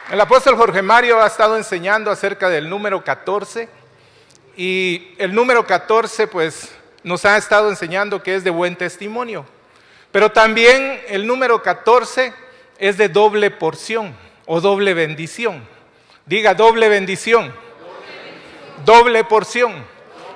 El apóstol Jorge Mario ha estado enseñando acerca del número 14 y el número 14 pues nos ha estado enseñando que es de buen testimonio, pero también el número 14 es de doble porción o doble bendición. Diga doble bendición, doble porción.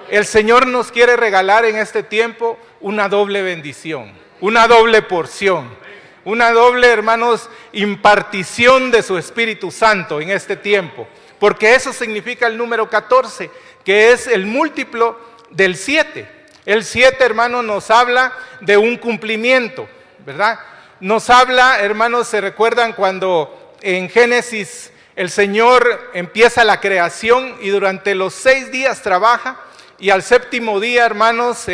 El Señor nos quiere regalar en este tiempo una doble bendición, una doble porción. Una doble, hermanos, impartición de su Espíritu Santo en este tiempo. Porque eso significa el número 14, que es el múltiplo del 7. El 7, hermanos, nos habla de un cumplimiento, ¿verdad? Nos habla, hermanos, ¿se recuerdan cuando en Génesis el Señor empieza la creación y durante los 6 días trabaja y al séptimo día, hermanos,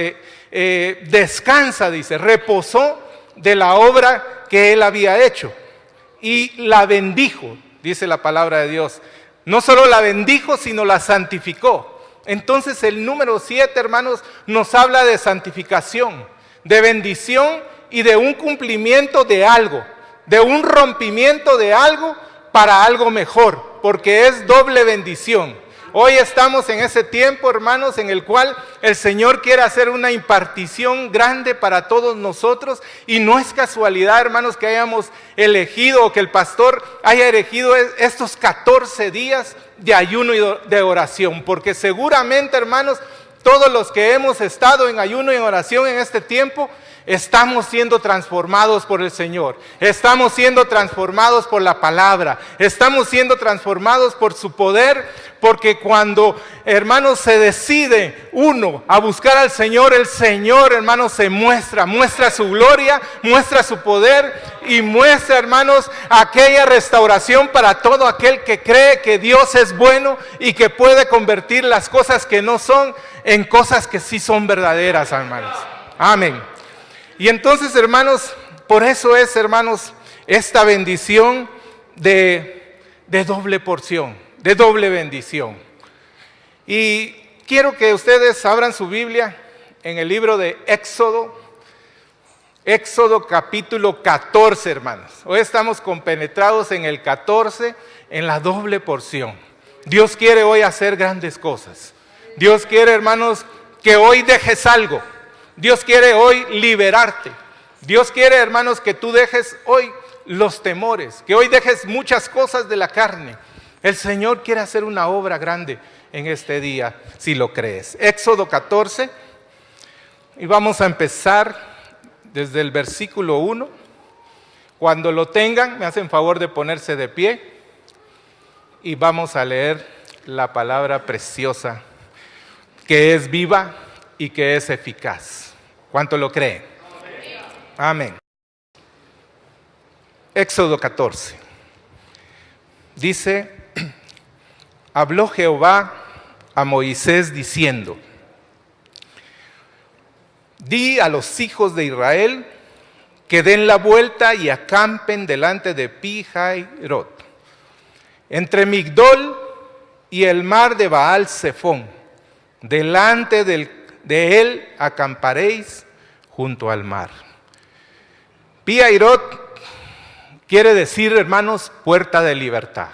descansa, dice, reposó de la obra que él había hecho y la bendijo, dice la palabra de Dios. No solo la bendijo, sino la santificó. Entonces el número 7, hermanos, nos habla de santificación, de bendición y de un cumplimiento de algo, de un rompimiento de algo para algo mejor, porque es doble bendición. Hoy estamos en ese tiempo, hermanos, en el cual el Señor quiere hacer una impartición grande para todos nosotros y no es casualidad, hermanos, que hayamos elegido o que el pastor haya elegido estos 14 días de ayuno y de oración, porque seguramente, hermanos, todos los que hemos estado en ayuno y en oración en este tiempo, estamos siendo transformados por el Señor, estamos siendo transformados por la palabra, estamos siendo transformados por su poder, porque cuando, hermanos, se decide uno a buscar al Señor, el Señor, hermanos, se muestra su gloria, muestra su poder y muestra, hermanos, aquella restauración para todo aquel que cree que Dios es bueno y que puede convertir las cosas que no son en cosas que sí son verdaderas, hermanos. Amén. Y entonces, hermanos, por eso es, hermanos, esta bendición de doble porción, de doble bendición. Y quiero que ustedes abran su Biblia en el libro de Éxodo capítulo 14, hermanos. Hoy estamos compenetrados en el 14, en la doble porción. Dios quiere hoy hacer grandes cosas. Dios quiere, hermanos, que hoy dejes algo. Dios quiere hoy liberarte. Dios quiere, hermanos, que tú dejes hoy los temores, que hoy dejes muchas cosas de la carne. El Señor quiere hacer una obra grande en este día, si lo crees. Éxodo 14, y vamos a empezar desde el versículo 1. Cuando lo tengan, me hacen favor de ponerse de pie y vamos a leer la palabra preciosa, que es viva y que es eficaz. ¿Cuánto lo cree? Amén. Éxodo 14. Dice, habló Jehová a Moisés diciendo, di a los hijos de Israel que den la vuelta y acampen delante de Pi-Hairot, entre Migdol y el mar de Baal-Zephón. Delante de él acamparéis junto al mar. Pi-Hairot quiere decir, hermanos, puerta de libertad.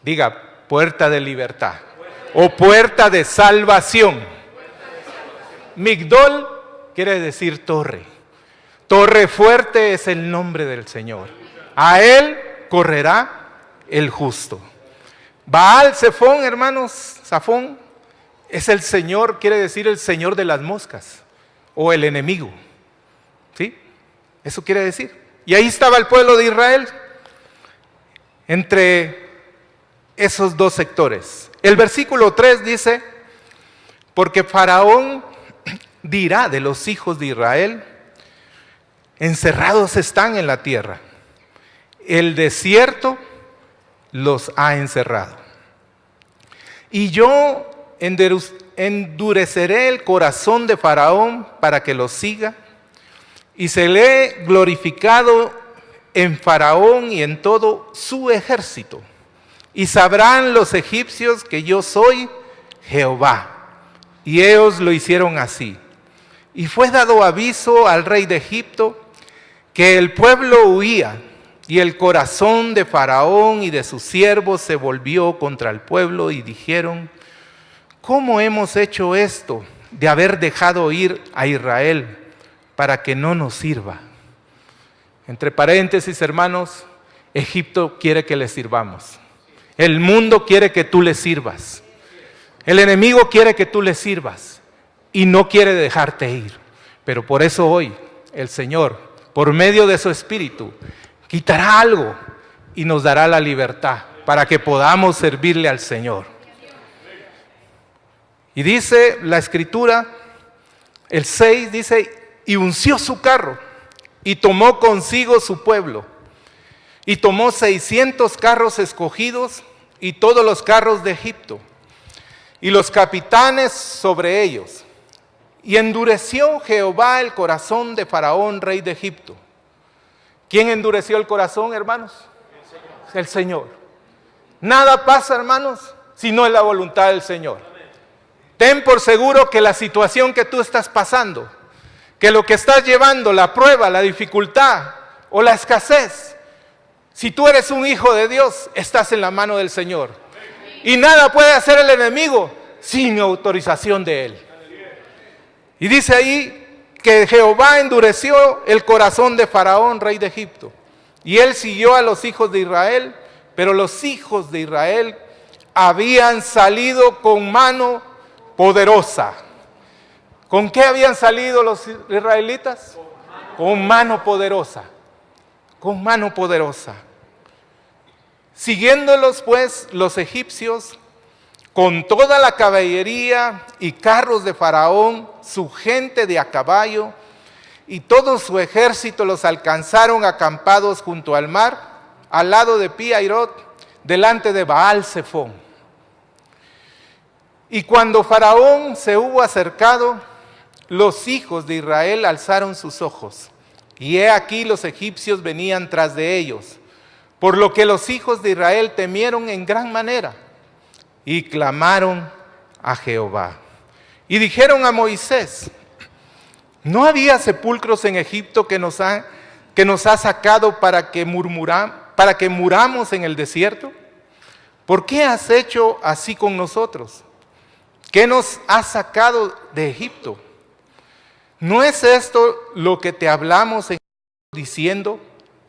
Diga, puerta de libertad. O puerta de salvación. Migdol quiere decir torre. Torre fuerte es el nombre del Señor. A él correrá el justo. Baal-Zephón, hermanos, Zafón, es el Señor, quiere decir el Señor de las moscas, o el enemigo, ¿sí? Eso quiere decir. Y ahí estaba el pueblo de Israel, entre esos dos sectores. El versículo 3 dice, porque Faraón dirá de los hijos de Israel, encerrados están en la tierra, el desierto los ha encerrado. Y yo endureceré el corazón de Faraón para que lo siga, y seré glorificado en Faraón y en todo su ejército. Y sabrán los egipcios que yo soy Jehová. Y ellos lo hicieron así. Y fue dado aviso al rey de Egipto que el pueblo huía, Y el corazón de Faraón y de sus siervos se volvió contra el pueblo y dijeron: ¿cómo hemos hecho esto de haber dejado ir a Israel para que no nos sirva? Entre paréntesis, hermanos, Egipto quiere que le sirvamos. El mundo quiere que tú le sirvas. El enemigo quiere que tú le sirvas y no quiere dejarte ir. Pero por eso hoy el Señor, por medio de su Espíritu, quitará algo y nos dará la libertad para que podamos servirle al Señor. Y dice la Escritura, el 6 dice: y unció su carro y tomó consigo su pueblo. Y tomó 600 carros escogidos y todos los carros de Egipto y los capitanes sobre ellos. Y endureció Jehová el corazón de Faraón, rey de Egipto. ¿Quién endureció el corazón, hermanos? El Señor. Nada pasa, hermanos, si no es la voluntad del Señor. Ten por seguro que la situación que tú estás pasando, que lo que estás llevando, la prueba, la dificultad o la escasez, si tú eres un hijo de Dios, estás en la mano del Señor. Y nada puede hacer el enemigo sin autorización de Él. Y dice ahí que Jehová endureció el corazón de Faraón, rey de Egipto. Y él siguió a los hijos de Israel, pero los hijos de Israel habían salido con mano poderosa. ¿Con qué habían salido los israelitas? Con mano poderosa. Con mano poderosa. Siguiéndolos pues los egipcios, con toda la caballería y carros de Faraón, su gente de a caballo, y todo su ejército los alcanzaron acampados junto al mar, al lado de Pi-Hahirot, delante de Baal-Zephón. Y cuando Faraón se hubo acercado, los hijos de Israel alzaron sus ojos, y he aquí los egipcios venían tras de ellos, por lo que los hijos de Israel temieron en gran manera, y clamaron a Jehová. Y dijeron a Moisés: ¿no había sepulcros en Egipto que nos ha sacado para que muramos en el desierto? ¿Por qué has hecho así con nosotros? ¿Qué nos has sacado de Egipto? ¿No es esto lo que te hablamos diciendo: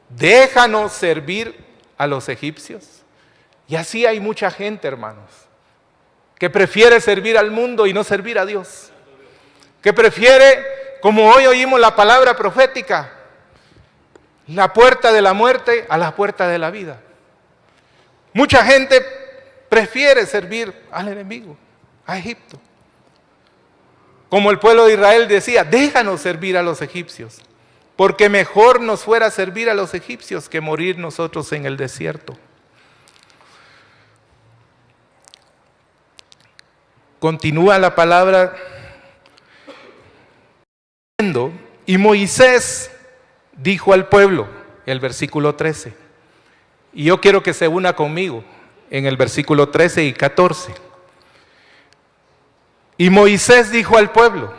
déjanos servir a los egipcios? Y así hay mucha gente, hermanos, que prefiere servir al mundo y no servir a Dios. Que prefiere, como hoy oímos la palabra profética, la puerta de la muerte a la puerta de la vida. Mucha gente prefiere servir al enemigo, a Egipto. Como el pueblo de Israel decía: déjanos servir a los egipcios, porque mejor nos fuera servir a los egipcios que morir nosotros en el desierto. Continúa la palabra, y Moisés dijo al pueblo, el versículo 13, y yo quiero que se una conmigo en el versículo 13 y 14. Y Moisés dijo al pueblo: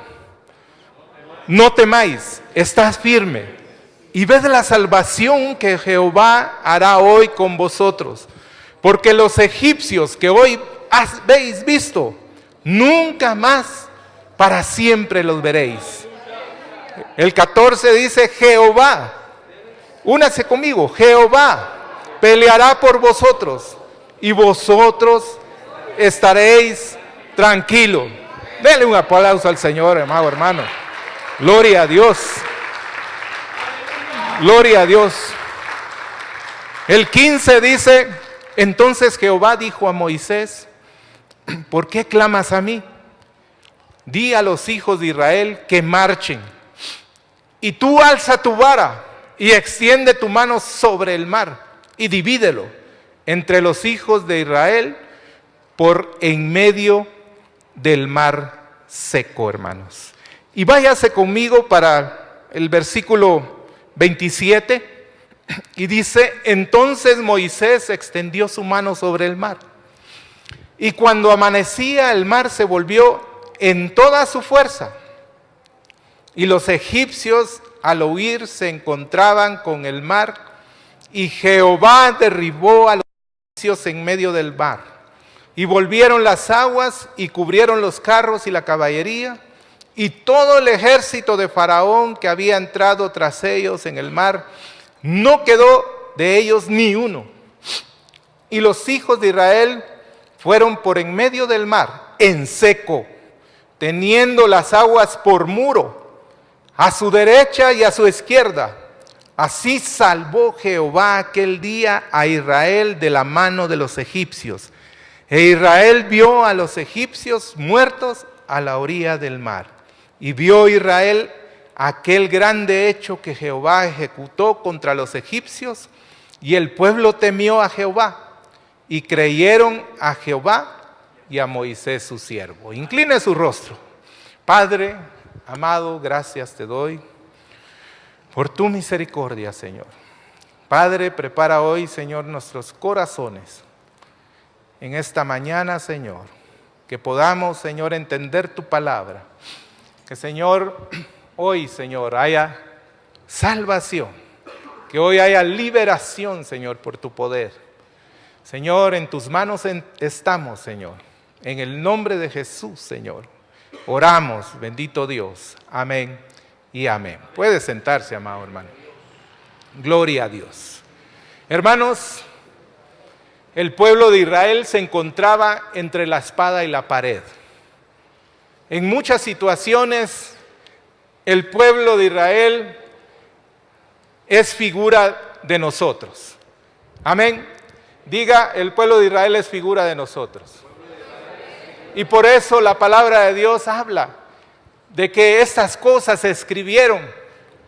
no temáis, estad firme, y ved la salvación que Jehová hará hoy con vosotros, porque los egipcios que hoy habéis visto, nunca más para siempre los veréis. El 14 dice: Jehová, únase conmigo, Jehová peleará por vosotros y vosotros estaréis tranquilos. Denle un aplauso al Señor, amado hermano. Gloria a Dios. Gloria a Dios. El 15 dice: entonces Jehová dijo a Moisés: ¿por qué clamas a mí? Di a los hijos de Israel que marchen. Y tú alza tu vara y extiende tu mano sobre el mar y divídelo entre los hijos de Israel por en medio del mar seco, hermanos. Y váyase conmigo para el versículo 27 y dice: entonces Moisés extendió su mano sobre el mar. Y cuando amanecía, el mar se volvió en toda su fuerza. Y los egipcios al huir se encontraban con el mar y Jehová derribó a los egipcios en medio del mar. Y volvieron las aguas y cubrieron los carros y la caballería, y todo el ejército de Faraón que había entrado tras ellos en el mar, no quedó de ellos ni uno. Y los hijos de Israel fueron por en medio del mar, en seco, teniendo las aguas por muro, a su derecha y a su izquierda. Así salvó Jehová aquel día a Israel de la mano de los egipcios. E Israel vio a los egipcios muertos a la orilla del mar. Y vio Israel aquel grande hecho que Jehová ejecutó contra los egipcios, y el pueblo temió a Jehová, y creyeron a Jehová y a Moisés su siervo. Incline su rostro. Padre amado, gracias te doy por tu misericordia, Señor. Padre, prepara hoy, Señor, nuestros corazones en esta mañana, Señor, que podamos, Señor, entender tu palabra. Que, Señor, hoy, Señor, haya salvación. Que hoy haya liberación, Señor, por tu poder. Señor, en tus manos estamos, Señor. En el nombre de Jesús, Señor, oramos, bendito Dios. Amén y amén. Puede sentarse, amado hermano. Gloria a Dios. Hermanos, el pueblo de Israel se encontraba entre la espada y la pared. En muchas situaciones, el pueblo de Israel es figura de nosotros. Amén. Diga, el pueblo de Israel es figura de nosotros. Y por eso la palabra de Dios habla de que estas cosas se escribieron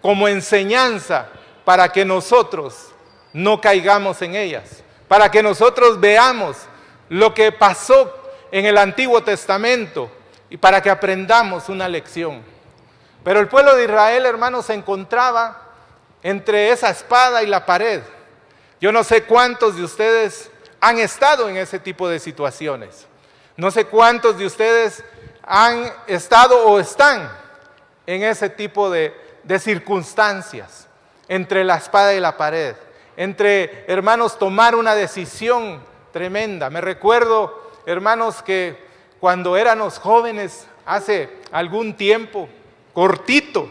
como enseñanza para que nosotros no caigamos en ellas, para que nosotros veamos lo que pasó en el Antiguo Testamento y para que aprendamos una lección. Pero el pueblo de Israel, hermanos, se encontraba entre esa espada y la pared. Yo no sé cuántos de ustedes han estado en ese tipo de situaciones. No sé cuántos de ustedes han estado o están en ese tipo de circunstancias, entre la espada y la pared, entre, hermanos, tomar una decisión tremenda. Me recuerdo, hermanos, que cuando éramos jóvenes, hace algún tiempo, cortito,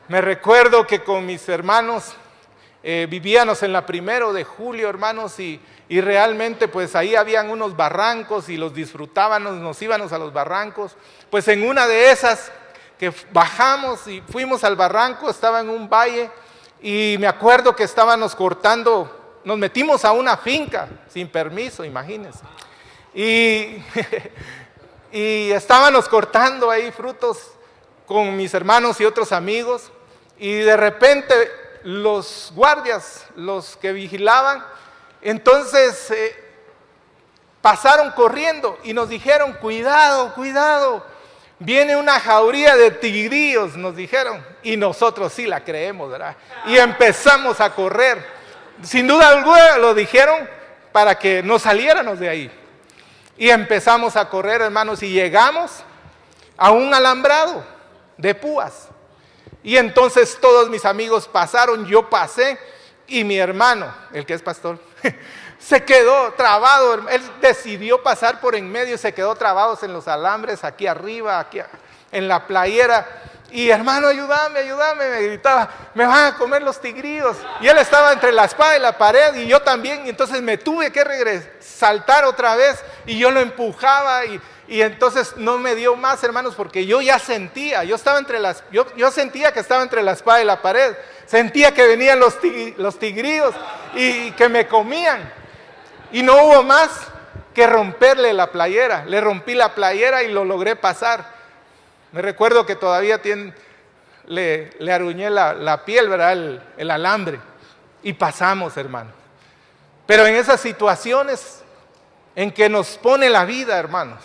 me recuerdo que con mis hermanos vivíamos en la 1 de julio, hermanos, y realmente pues ahí habían unos barrancos y los disfrutábamos, nos íbamos a los barrancos. Pues en una de esas que bajamos y fuimos al barranco, estaba en un valle y me acuerdo que estábamos cortando, nos metimos a una finca sin permiso, imagínense. Y estábamos cortando ahí frutos con mis hermanos y otros amigos, y de repente los guardias, los que vigilaban, entonces pasaron corriendo y nos dijeron, cuidado, cuidado, viene una jauría de tigrillos, nos dijeron, y nosotros sí la creemos, ¿verdad? Y empezamos a correr. Sin duda alguna lo dijeron para que no saliéramos de ahí. Y empezamos a correr, hermanos, y llegamos a un alambrado de púas. Y entonces todos mis amigos pasaron, yo pasé, y mi hermano, el que es pastor, se quedó trabado. Él decidió pasar por en medio y se quedó trabado en los alambres, aquí arriba, aquí en la playera. Y hermano, ayúdame, ayúdame, me gritaba, me van a comer los tigrillos. Y él estaba entre la espada y la pared, y yo también, y entonces me tuve que saltar otra vez, y yo lo empujaba, y entonces no me dio más, hermanos, porque yo ya sentía, yo sentía que estaba entre la espada y la pared, sentía que venían los tigrillos y que me comían, y no hubo más que romperle la playera. Le rompí la playera y lo logré pasar. Me recuerdo que todavía le aruñé la piel, ¿verdad? El alambre, y pasamos, hermano. Pero en esas situaciones en que nos pone la vida, hermanos,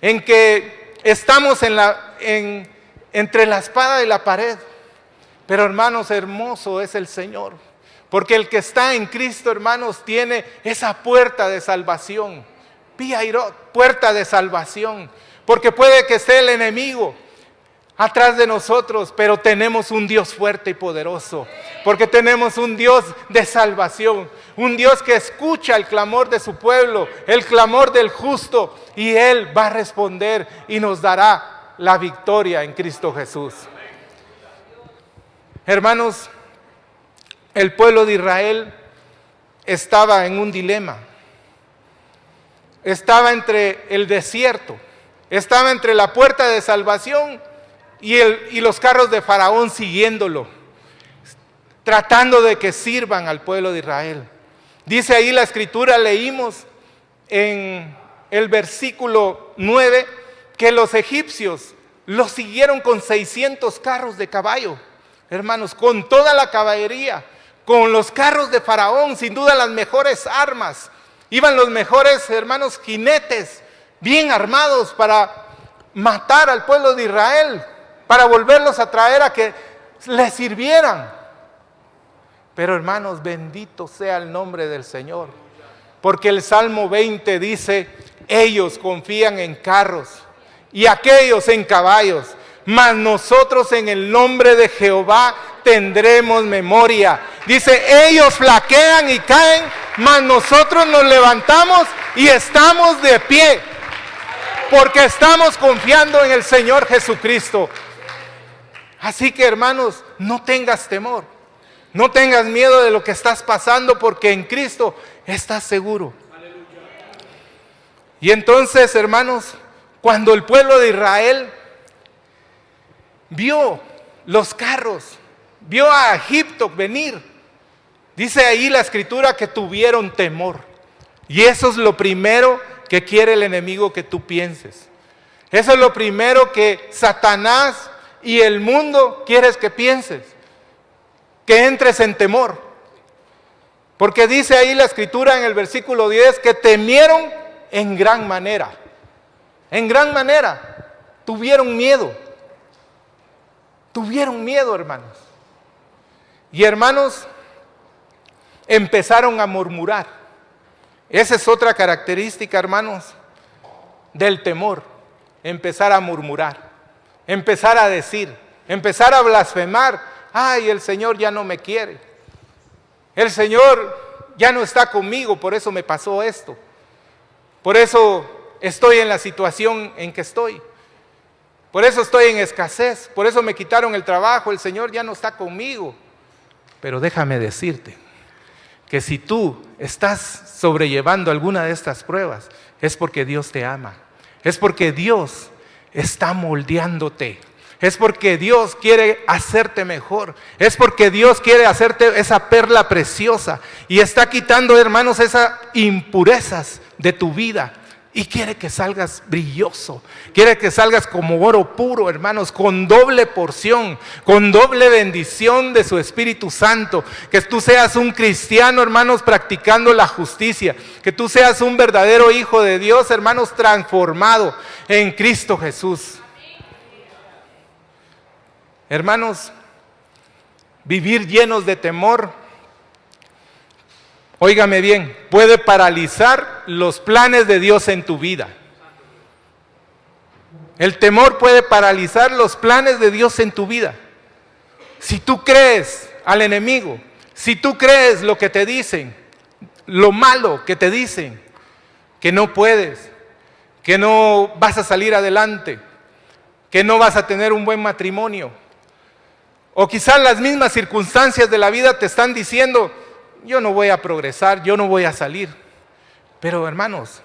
en que estamos entre la espada y la pared, pero hermanos, hermoso es el Señor, porque el que está en Cristo, hermanos, tiene esa puerta de salvación, puerta de salvación, porque puede que esté el enemigo atrás de nosotros, pero tenemos un Dios fuerte y poderoso, porque tenemos un Dios de salvación, un Dios que escucha el clamor de su pueblo, el clamor del justo, y Él va a responder y nos dará la victoria en Cristo Jesús. Hermanos, el pueblo de Israel estaba en un dilema, estaba entre el desierto, estaba entre la puerta de salvación y los carros de Faraón siguiéndolo, tratando de que sirvan al pueblo de Israel. Dice ahí la escritura, leímos en el versículo 9, que los egipcios los siguieron con 600 carros de caballo, hermanos, con toda la caballería, con los carros de Faraón, sin duda las mejores armas. Iban los mejores, hermanos, jinetes, bien armados para matar al pueblo de Israel, para volverlos a traer a que les sirvieran. Pero hermanos, bendito sea el nombre del Señor, porque el Salmo 20 dice, ellos confían en carros y aquellos en caballos, mas nosotros en el nombre de Jehová tendremos memoria. Dice, ellos flaquean y caen, mas nosotros nos levantamos y estamos de pie, porque estamos confiando en el Señor Jesucristo. Así que hermanos, no tengas temor, no tengas miedo de lo que estás pasando, porque en Cristo estás seguro. Y entonces, hermanos, cuando el pueblo de Israel vio los carros, vio a Egipto venir, dice ahí la escritura que tuvieron temor. Y eso es lo primero que quiere el enemigo que tú pienses. Eso es lo primero que Satanás y el mundo quieres que pienses, que entres en temor. Porque dice ahí la escritura en el versículo 10 que temieron en gran manera. En gran manera. Tuvieron miedo. Tuvieron miedo, hermanos. Y hermanos, empezaron a murmurar. Esa es otra característica, hermanos, del temor. Empezar a murmurar. Empezar a decir, empezar a blasfemar. Ay, el Señor ya no me quiere. El Señor ya no está conmigo, por eso me pasó esto. Por eso estoy en la situación en que estoy. Por eso estoy en escasez, por eso me quitaron el trabajo, el Señor ya no está conmigo. Pero déjame decirte que si tú estás sobrellevando alguna de estas pruebas, es porque Dios te ama, es porque Dios está moldeándote, es porque Dios quiere hacerte mejor, es porque Dios quiere hacerte esa perla preciosa y está quitando, hermanos, esas impurezas de tu vida. Y quiere que salgas brilloso, quiere que salgas como oro puro, hermanos, con doble porción, con doble bendición de su Espíritu Santo. Que tú seas un cristiano, hermanos, practicando la justicia. Que tú seas un verdadero hijo de Dios, hermanos, transformado en Cristo Jesús. Hermanos, vivir llenos de temor, óigame bien, puede paralizar los planes de Dios en tu vida. El temor puede paralizar los planes de Dios en tu vida. Si tú crees al enemigo, si tú crees lo que te dicen, lo malo que te dicen, que no puedes, que no vas a salir adelante, que no vas a tener un buen matrimonio, o quizás las mismas circunstancias de la vida te están diciendo, yo no voy a progresar, yo no voy a salir. Pero hermanos,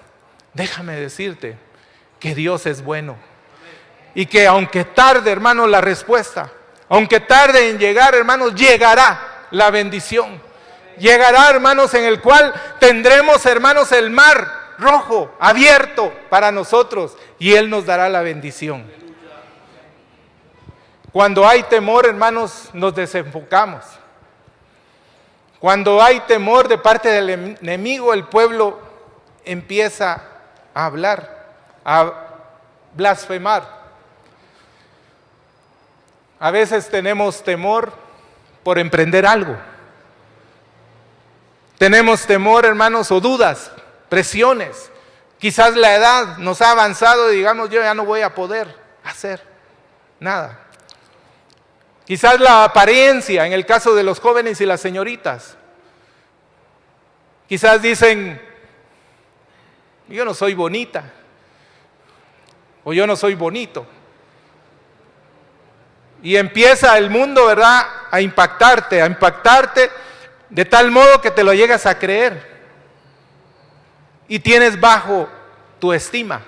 déjame decirte que Dios es bueno. Y que aunque tarde, hermanos, la respuesta, aunque tarde en llegar, hermanos, llegará la bendición. Llegará, hermanos, en el cual tendremos, hermanos, el mar rojo abierto para nosotros y Él nos dará la bendición. Cuando hay temor, hermanos, nos desenfocamos. Cuando hay temor de parte del enemigo, el pueblo empieza a hablar, a blasfemar. A veces tenemos temor por emprender algo. Tenemos temor, hermanos, o dudas, presiones. Quizás la edad nos ha avanzado y digamos, yo ya no voy a poder hacer nada. Quizás la apariencia, en el caso de los jóvenes y las señoritas. Quizás dicen, yo no soy bonita, o yo no soy bonito. Y empieza el mundo, ¿verdad?, a impactarte de tal modo que te lo llegas a creer. Y tienes bajo tu estima.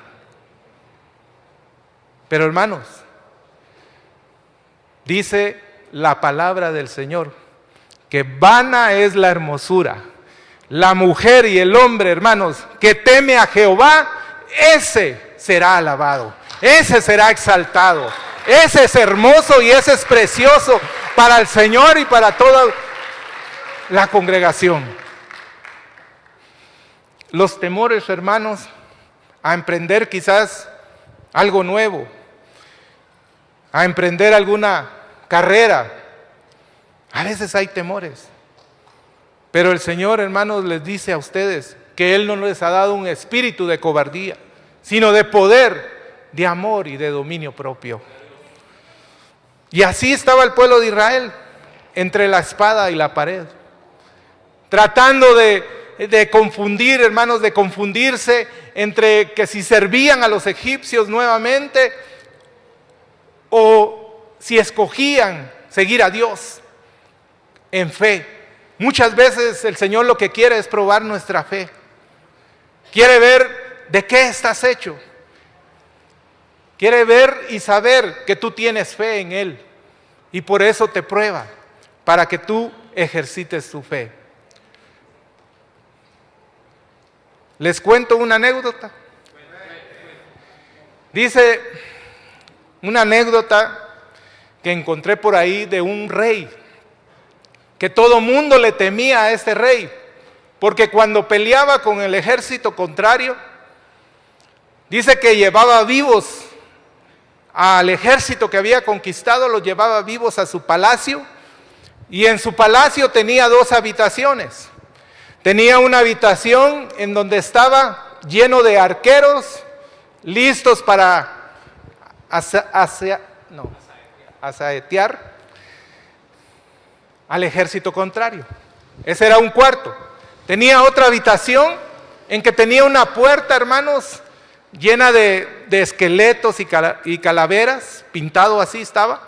Pero hermanos, dice la palabra del Señor, que vana es la hermosura. La mujer y el hombre, hermanos, que teme a Jehová, ese será alabado, ese será exaltado, ese es hermoso y ese es precioso para el Señor y para toda la congregación. Los temores, hermanos, a emprender quizás algo nuevo, a emprender alguna carrera. A veces hay temores. Pero el Señor, hermanos, les dice a ustedes que Él no les ha dado un espíritu de cobardía, sino de poder, de amor y de dominio propio. Y así estaba el pueblo de Israel, entre la espada y la pared, tratando de confundir, hermanos, de confundirse entre que si servían a los egipcios nuevamente o si escogían seguir a Dios en fe. Muchas veces el Señor lo que quiere es probar nuestra fe. Quiere ver de qué estás hecho. Quiere ver y saber que tú tienes fe en Él. Y por eso te prueba, para que tú ejercites tu fe. Les cuento una anécdota. Dice una anécdota que encontré por ahí de un rey, que todo mundo le temía a este rey, porque cuando peleaba con el ejército contrario, dice que llevaba vivos al ejército que había conquistado, los llevaba vivos a su palacio, y en su palacio tenía 2 habitaciones. Tenía una habitación en donde estaba lleno de arqueros, listos para asaetear al ejército contrario. Ese era un cuarto. Tenía otra habitación en que tenía una puerta, hermanos, llena de esqueletos y calaveras, pintado así estaba.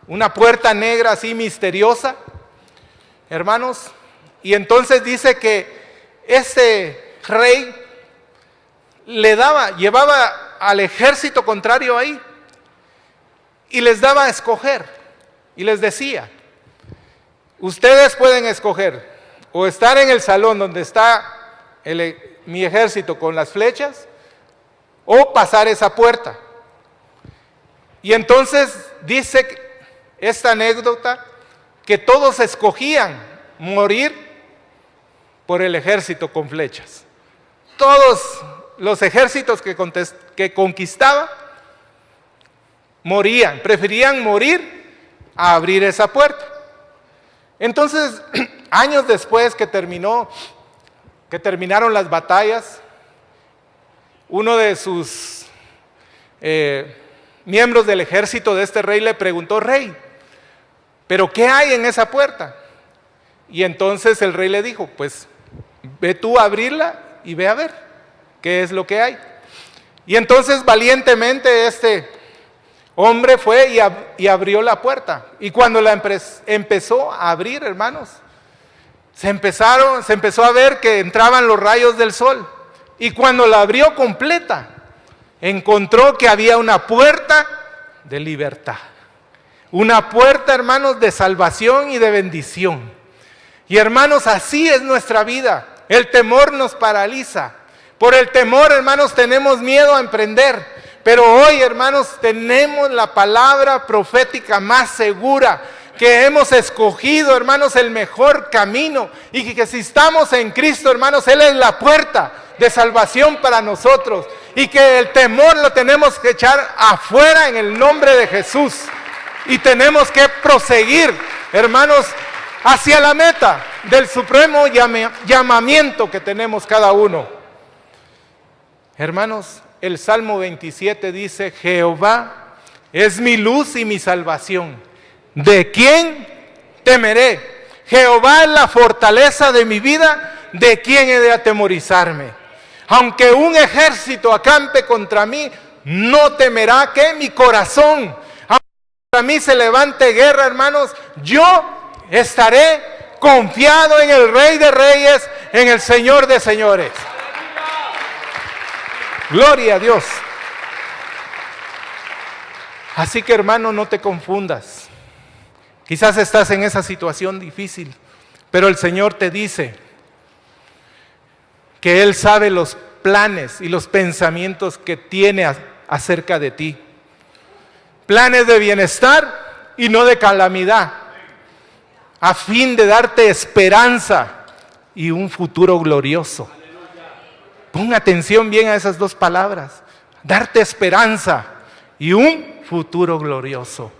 Una puerta negra así misteriosa, hermanos. Y entonces dice que ese rey llevaba al ejército contrario ahí y les daba a escoger y les decía: ustedes pueden escoger o estar en el salón donde está mi ejército con las flechas, o pasar esa puerta. Y entonces dice esta anécdota que todos escogían morir por el ejército con flechas. Todos los ejércitos que conquistaba morían, preferían morir a abrir esa puerta. Entonces, años después que terminaron las batallas, uno de sus miembros del ejército de este rey le preguntó: rey, ¿pero qué hay en esa puerta? Y entonces el rey le dijo: pues ve tú a abrirla y ve a ver qué es lo que hay. Y entonces valientemente este hombre fue y abrió la puerta. Y cuando la empezó a abrir, hermanos, se empezó a ver que entraban los rayos del sol. Y cuando la abrió completa, encontró que había una puerta de libertad. Una puerta, hermanos, de salvación y de bendición. Y hermanos, así es nuestra vida. El temor nos paraliza. Por el temor, hermanos, tenemos miedo a emprender. Pero hoy, hermanos, tenemos la palabra profética más segura, que hemos escogido, hermanos, el mejor camino. Y que si estamos en Cristo, hermanos, Él es la puerta de salvación para nosotros. Y que el temor lo tenemos que echar afuera en el nombre de Jesús. Y tenemos que proseguir, hermanos, hacia la meta del supremo llamamiento que tenemos cada uno. Hermanos, el Salmo 27 dice: Jehová es mi luz y mi salvación. ¿de quién temeré? Jehová es la fortaleza de mi vida, ¿de quién he de atemorizarme? Aunque un ejército acampe contra mí, no temerá que mi corazón. Aunque contra mí se levante guerra, hermanos, yo estaré confiado en el Rey de Reyes, en el Señor de Señores. Gloria a Dios. Así que, hermano, no te confundas. Quizás estás en esa situación difícil, pero el Señor te dice que Él sabe los planes y los pensamientos que tiene acerca de ti. Planes de bienestar y no de calamidad, a fin de darte esperanza y un futuro glorioso. Pon atención bien a esas dos palabras, darte esperanza y un futuro glorioso.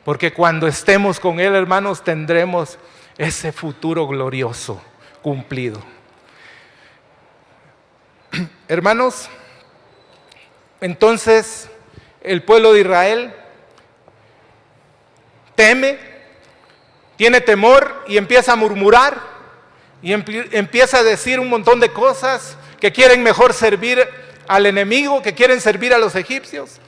Porque cuando estemos con Él, hermanos, tendremos ese futuro glorioso cumplido. Hermanos, entonces el pueblo de Israel teme, tiene temor y empieza a murmurar y empieza a decir un montón de cosas, que quieren mejor servir al enemigo, que quieren servir a los egipcios.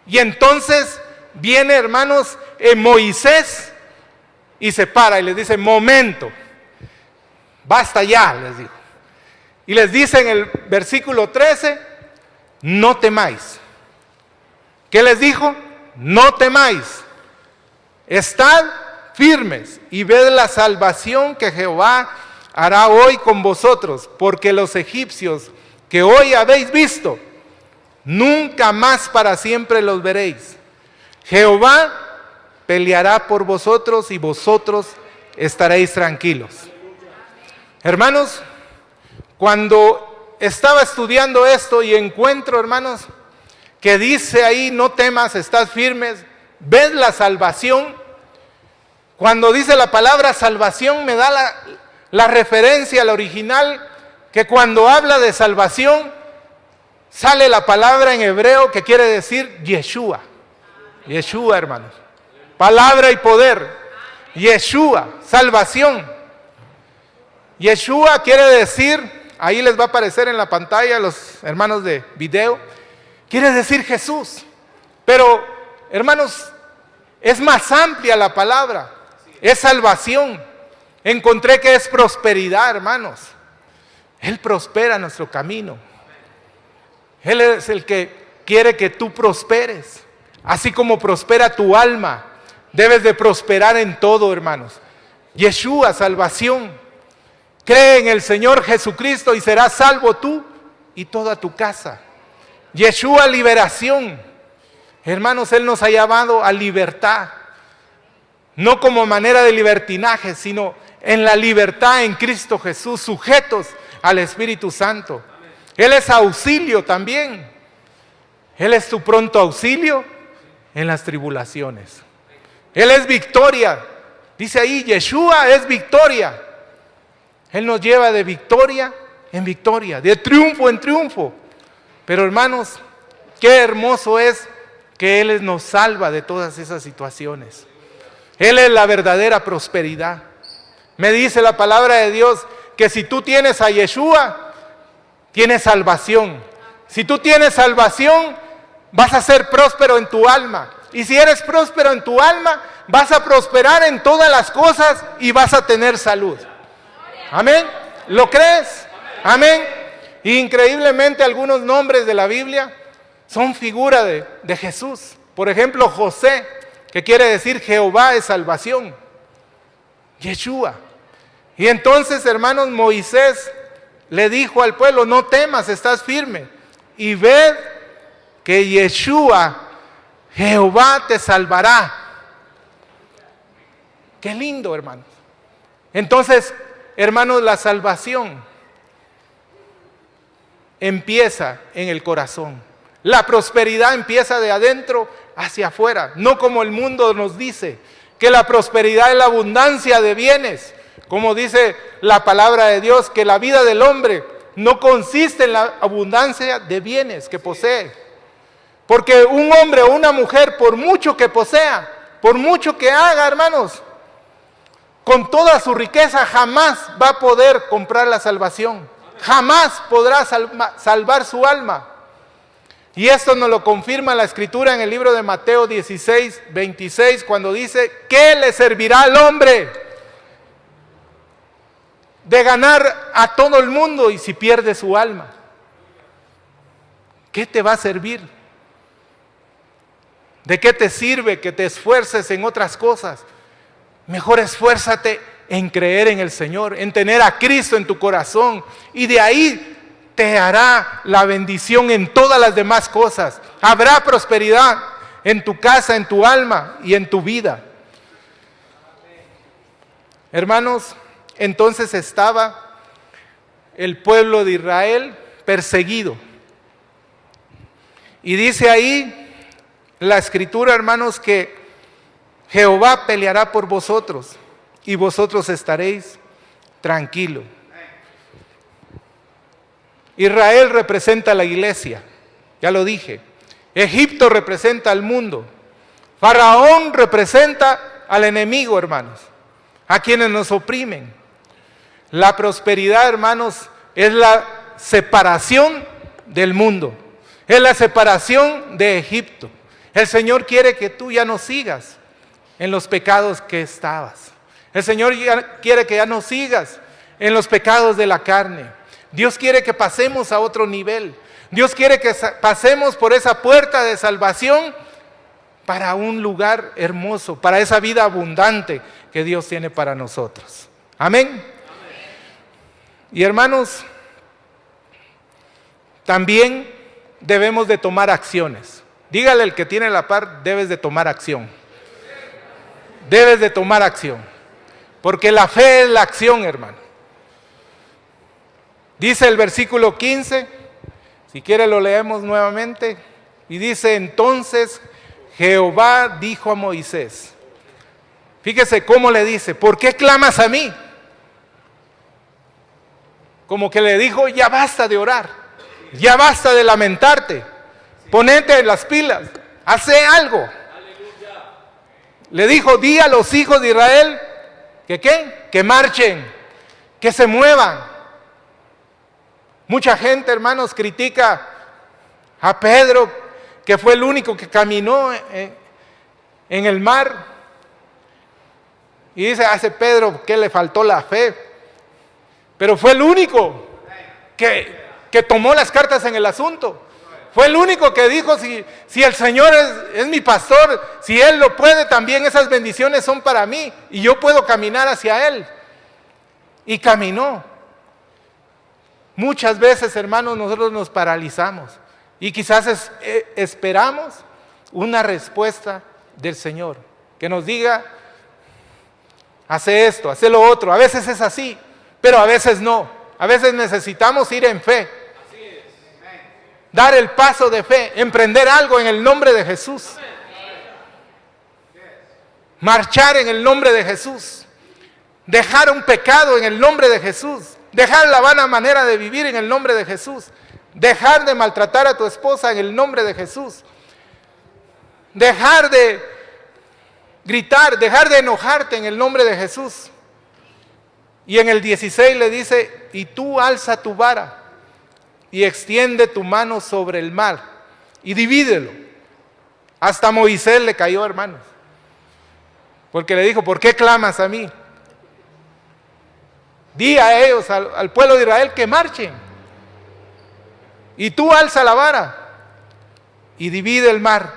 Y entonces viene, hermanos, Moisés y se para y les dice: momento, basta ya, les dijo. Y les dice en el versículo 13, no temáis. ¿Qué les dijo? No temáis, estad firmes y ved la salvación que Jehová hará hoy con vosotros, porque los egipcios que hoy habéis visto, nunca más para siempre los veréis. Jehová peleará por vosotros y vosotros estaréis tranquilos. Hermanos, cuando estaba estudiando esto y encuentro, hermanos, que dice ahí: no temas, estad firmes, ved la salvación. Cuando dice la palabra salvación, me da la referencia al original, que cuando habla de salvación, sale la palabra en hebreo que quiere decir Yeshua. Yeshua, hermanos. Palabra y poder. Yeshua, salvación. Yeshua quiere decir, ahí les va a aparecer en la pantalla a los hermanos de video, quiere decir Jesús. Pero, hermanos, es más amplia la palabra. Es salvación. Encontré que es prosperidad, hermanos. Él prospera nuestro camino. Él es el que quiere que tú prosperes. Así como prospera tu alma, debes de prosperar en todo, hermanos. Yeshua, salvación. Cree en el Señor Jesucristo y serás salvo tú y toda tu casa. Yeshua, liberación. Hermanos, Él nos ha llamado a libertad. No como manera de libertinaje, sino en la libertad en Cristo Jesús, sujetos al Espíritu Santo. Él es auxilio también. Él es tu pronto auxilio en las tribulaciones. Él es victoria. Dice ahí, Yeshua es victoria. Él nos lleva de victoria en victoria, de triunfo en triunfo. Pero, hermanos, qué hermoso es que Él nos salva de todas esas situaciones. Él es la verdadera prosperidad. Me dice la palabra de Dios que si tú tienes a Yeshua, tienes salvación. Si tú tienes salvación, vas a ser próspero en tu alma. Y si eres próspero en tu alma, vas a prosperar en todas las cosas y vas a tener salud. Amén. ¿Lo crees? Amén. Increíblemente, algunos nombres de la Biblia son figura de Jesús. Por ejemplo, José, que quiere decir Jehová es salvación. Yeshua. Y entonces, hermanos, Moisés le dijo al pueblo: no temas, estás firme. Y ved que Yeshua, Jehová, te salvará. Qué lindo, hermanos. Entonces, hermanos, la salvación empieza en el corazón. La prosperidad empieza de adentro hacia afuera, no como el mundo nos dice, que la prosperidad es la abundancia de bienes, como dice la palabra de Dios, que la vida del hombre no consiste en la abundancia de bienes que posee. Porque un hombre o una mujer, por mucho que posea, por mucho que haga, hermanos, con toda su riqueza jamás va a poder comprar la salvación. Jamás podrá salvar su alma. Y esto nos lo confirma la Escritura en el libro de Mateo 16, 26, cuando dice: ¿qué le servirá al hombre de ganar a todo el mundo y si pierde su alma? ¿Qué te va a servir? ¿De qué te sirve que te esfuerces en otras cosas? Mejor esfuérzate en creer en el Señor, en tener a Cristo en tu corazón, y de ahí te hará la bendición en todas las demás cosas. Habrá prosperidad en tu casa, en tu alma y en tu vida. Hermanos, entonces estaba el pueblo de Israel perseguido. Y dice ahí la Escritura, hermanos, que Jehová peleará por vosotros y vosotros estaréis tranquilos. Israel representa a la iglesia, ya lo dije. Egipto representa al mundo. Faraón representa al enemigo, hermanos, a quienes nos oprimen. La prosperidad, hermanos, es la separación del mundo, es la separación de Egipto. El Señor quiere que tú ya no sigas en los pecados que estabas. El Señor quiere que ya no sigas en los pecados de la carne. Dios quiere que pasemos a otro nivel. Dios quiere que pasemos por esa puerta de salvación para un lugar hermoso, para esa vida abundante que Dios tiene para nosotros. Amén. Amén. Y hermanos, también debemos de tomar acciones. Dígale al que tiene la par: debes de tomar acción. Debes de tomar acción. Porque la fe es la acción, hermano. Dice el versículo 15, si quiere lo leemos nuevamente, y dice: entonces Jehová dijo a Moisés, fíjese cómo le dice: ¿por qué clamas a mí? Como que le dijo: ya basta de orar, ya basta de lamentarte, ponete en las pilas, hace algo. Le dijo: di a los hijos de Israel que ¿qué? Que marchen, que se muevan. Mucha gente, hermanos, critica a Pedro, que fue el único que caminó en el mar. Y dice: a ese Pedro que le faltó la fe. Pero fue el único que tomó las cartas en el asunto. Fue el único que dijo: si el Señor es mi pastor, si Él lo puede, también esas bendiciones son para mí. Y yo puedo caminar hacia Él. Y caminó. Muchas veces, hermanos, nosotros nos paralizamos y quizás esperamos una respuesta del Señor, que nos diga: hace esto, hace lo otro. A veces es así, pero a veces no. A veces necesitamos ir en fe, dar el paso de fe, emprender algo en el nombre de Jesús, marchar en el nombre de Jesús, dejar un pecado en el nombre de Jesús, dejar la vana manera de vivir en el nombre de Jesús, dejar de maltratar a tu esposa en el nombre de Jesús, dejar de gritar, dejar de enojarte en el nombre de Jesús. Y en el 16 le dice: y tú alza tu vara y extiende tu mano sobre el mar y divídelo. Hasta Moisés le cayó, hermanos, porque le dijo: ¿por qué clamas a mí? Di a ellos, al pueblo de Israel, que marchen. Y tú alza la vara y divide el mar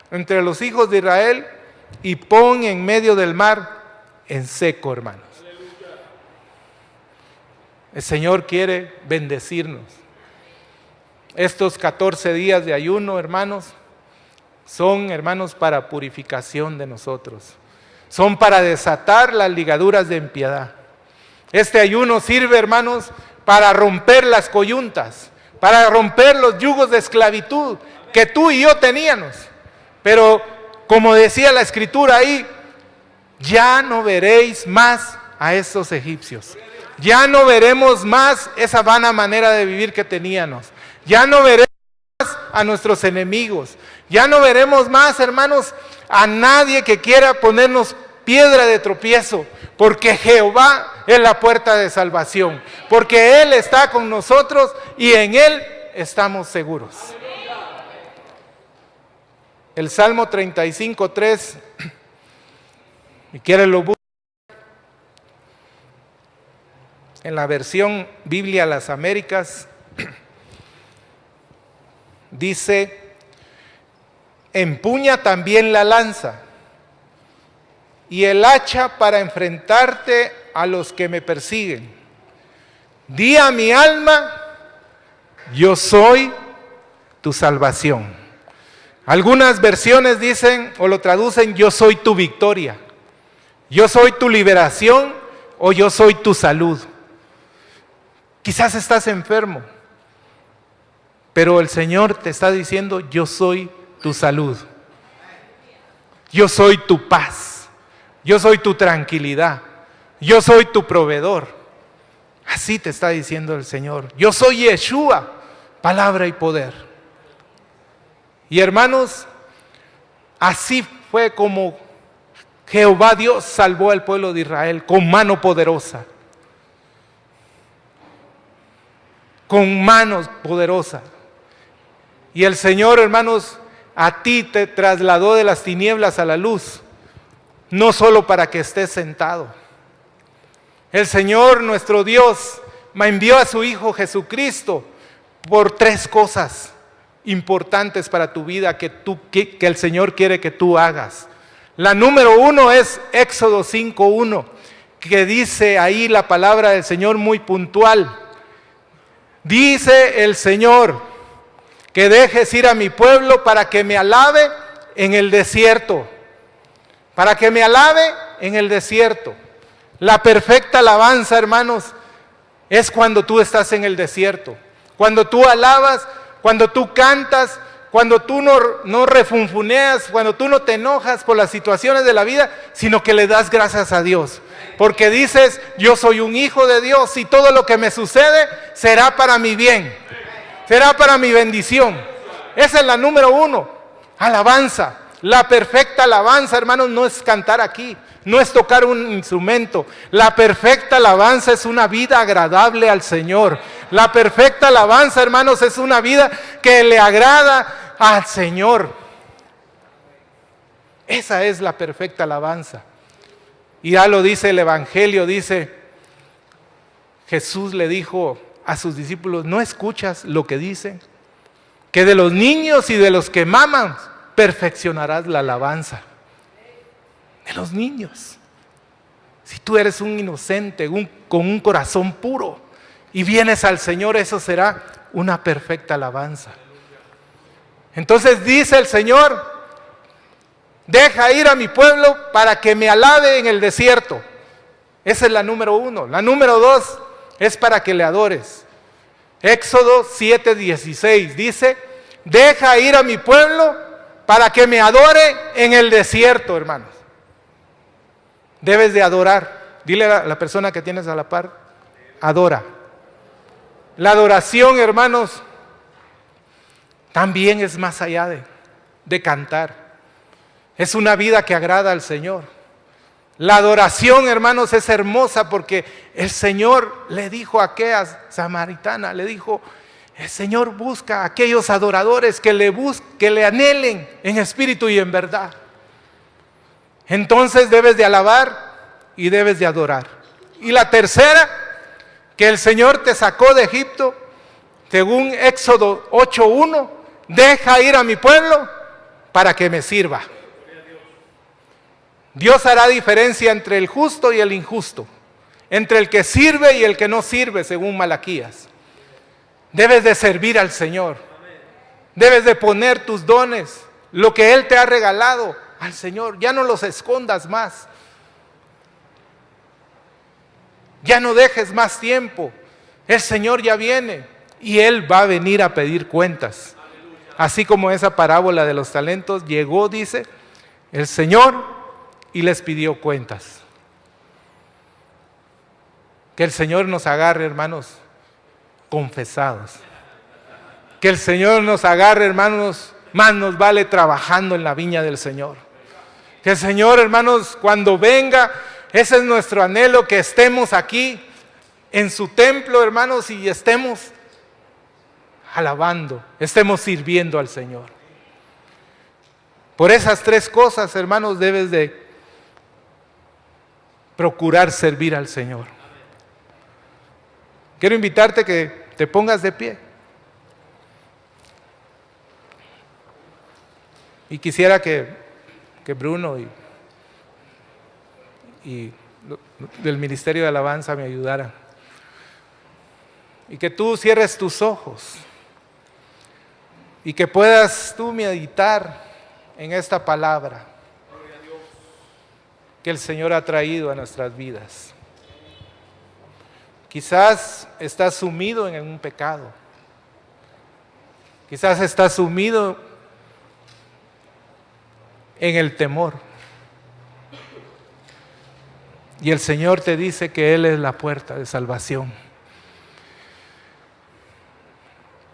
entre los hijos de Israel y pon en medio del mar en seco, hermanos. El Señor quiere bendecirnos. Estos 14 días de ayuno, hermanos, son, hermanos, para purificación de nosotros. Son para desatar las ligaduras de impiedad. Este ayuno sirve, hermanos, para romper las coyuntas, para romper los yugos de esclavitud que tú y yo teníamos. Pero, como decía la Escritura ahí, ya no veréis más a estos egipcios. Ya no veremos más esa vana manera de vivir que teníamos. Ya no veremos más a nuestros enemigos. Ya no veremos más, hermanos, a nadie que quiera ponernos piedra de tropiezo, porque Jehová es la puerta de salvación, porque Él está con nosotros y en Él estamos seguros. El Salmo 35:3, si quieres lo busco en la versión Biblia Las Américas, dice: empuña también la lanza y el hacha para enfrentarte a los que me persiguen. Di a mi alma, yo soy tu salvación. Algunas versiones dicen o lo traducen: yo soy tu victoria, yo soy tu liberación o yo soy tu salud. Quizás estás enfermo, pero el Señor te está diciendo: yo soy tu salud, yo soy tu paz, yo soy tu tranquilidad, yo soy tu proveedor. Así te está diciendo el Señor. Yo soy Yeshua, palabra y poder. Y hermanos, así fue como Jehová Dios salvó al pueblo de Israel, con mano poderosa. Con manos poderosas. Y el Señor, hermanos, a ti te trasladó de las tinieblas a la luz, no solo para que estés sentado. El Señor, nuestro Dios, me envió a su Hijo Jesucristo por 3 cosas importantes para tu vida que el Señor quiere que tú hagas. La número 1 es Éxodo 5:1, que dice ahí la palabra del Señor muy puntual. Dice el Señor que dejes ir a mi pueblo para que me alabe en el desierto. Para que me alabe en el desierto. La perfecta alabanza, hermanos, es cuando tú estás en el desierto. Cuando tú alabas, cuando tú cantas, cuando tú no refunfuneas, cuando tú no te enojas por las situaciones de la vida, sino que le das gracias a Dios. Porque dices: yo soy un hijo de Dios y todo lo que me sucede será para mi bien, será para mi bendición. Esa es la número 1, alabanza. La perfecta alabanza, hermanos, no es cantar aquí, no es tocar un instrumento. La perfecta alabanza es una vida agradable al Señor. La perfecta alabanza, hermanos, es una vida que le agrada al Señor. Esa es la perfecta alabanza. Y ya lo dice el Evangelio, dice, Jesús le dijo a sus discípulos: ¿no escuchas lo que dicen? Que de los niños y de los que maman perfeccionarás la alabanza. De los niños. Si tú eres un inocente, con un corazón puro, y vienes al Señor, eso será una perfecta alabanza. Entonces dice el Señor: deja ir a mi pueblo para que me alabe en el desierto. Esa es la número 1. La número 2 es para que le adores. Éxodo 7:16 dice: deja ir a mi pueblo para que me adore en el desierto, hermanos. Debes de adorar. Dile a la persona que tienes a la par: adora. La adoración, hermanos, también es más allá de cantar. Es una vida que agrada al Señor. La adoración, hermanos, es hermosa porque el Señor le dijo a aquella samaritana, le dijo: el Señor busca a aquellos adoradores que le anhelen en espíritu y en verdad. Entonces debes de alabar y debes de adorar. Y la tercera, que el Señor te sacó de Egipto, según Éxodo 8:1, deja ir a mi pueblo para que me sirva. Dios hará diferencia entre el justo y el injusto, entre el que sirve y el que no sirve, según Malaquías. Debes de servir al Señor. Debes de poner tus dones, lo que Él te ha regalado, al Señor. Ya no los escondas más. Ya no dejes más tiempo. El Señor ya viene y Él va a venir a pedir cuentas. Así como esa parábola de los talentos llegó, dice, el Señor y les pidió cuentas. Que el Señor nos agarre, hermanos, confesados. Que el Señor nos agarre, hermanos, más nos vale trabajando en la viña del Señor. Que el Señor, hermanos, cuando venga, ese es nuestro anhelo, que estemos aquí en su templo, hermanos, y estemos alabando, estemos sirviendo al Señor. Por esas tres cosas, hermanos, debes de procurar servir al Señor. Quiero invitarte que te pongas de pie. Y quisiera que Bruno y del Ministerio de Alabanza me ayudaran. Y que tú cierres tus ojos. Y que puedas tú meditar en esta palabra que el Señor ha traído a nuestras vidas. Quizás estás sumido en un pecado. Quizás estás sumido en el temor. Y el Señor te dice que Él es la puerta de salvación.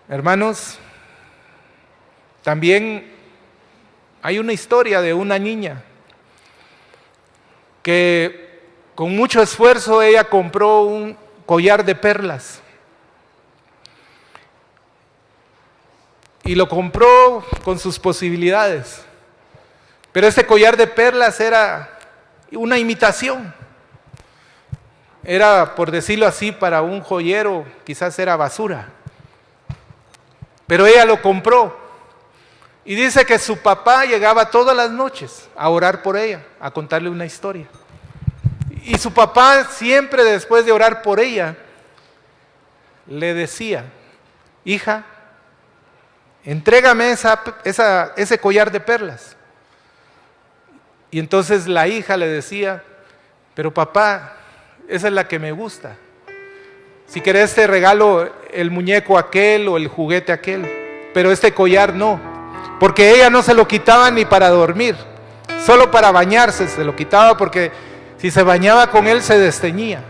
Hermanos, también hay una historia de una niña que con mucho esfuerzo ella compró un collar de perlas. Y lo compró con sus posibilidades. Pero este collar de perlas era una imitación. Era, por decirlo así, para un joyero, quizás era basura. Pero ella lo compró. Y dice que su papá llegaba todas las noches a orar por ella, a contarle una historia. Y su papá siempre, después de orar por ella, le decía: hija, entrégame ese collar de perlas. Y entonces la hija le decía: pero papá, esa es la que me gusta. Si querés te regalo el muñeco aquel o el juguete aquel, pero este collar no. Porque ella no se lo quitaba ni para dormir, solo para bañarse se lo quitaba, porque si se bañaba con él se desteñía.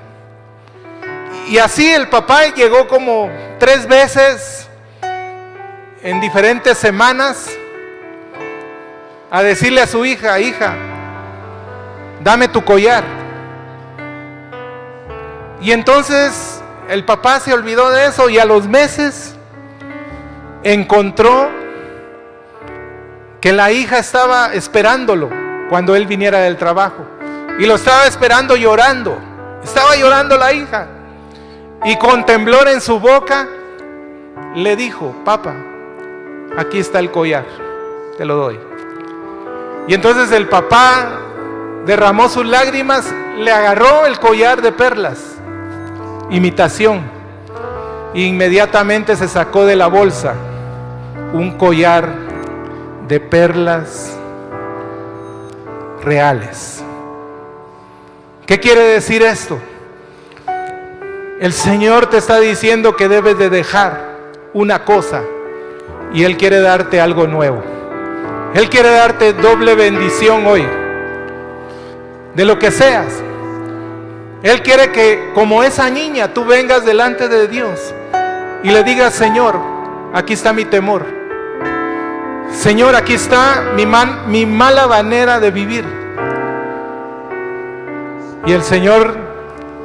Y así el papá llegó como 3 veces en diferentes semanas a decirle a su hija: hija, dame tu collar. Y entonces el papá se olvidó de eso, y a los meses encontró que la hija estaba esperándolo cuando él viniera del trabajo, y lo estaba esperando llorando. Estaba llorando la hija, y con temblor en su boca le dijo: papá, aquí está el collar, te lo doy. Y entonces el papá derramó sus lágrimas, le agarró el collar de perlas, imitación, e inmediatamente se sacó de la bolsa un collar de perlas reales. ¿Qué quiere decir esto? El Señor te está diciendo que debes de dejar una cosa, y Él quiere darte algo nuevo. Él quiere darte doble bendición hoy, de lo que seas. Él quiere que, como esa niña, tú vengas delante de Dios y le digas: Señor, aquí está mi temor. Señor, aquí está mi mala manera de vivir. Y el Señor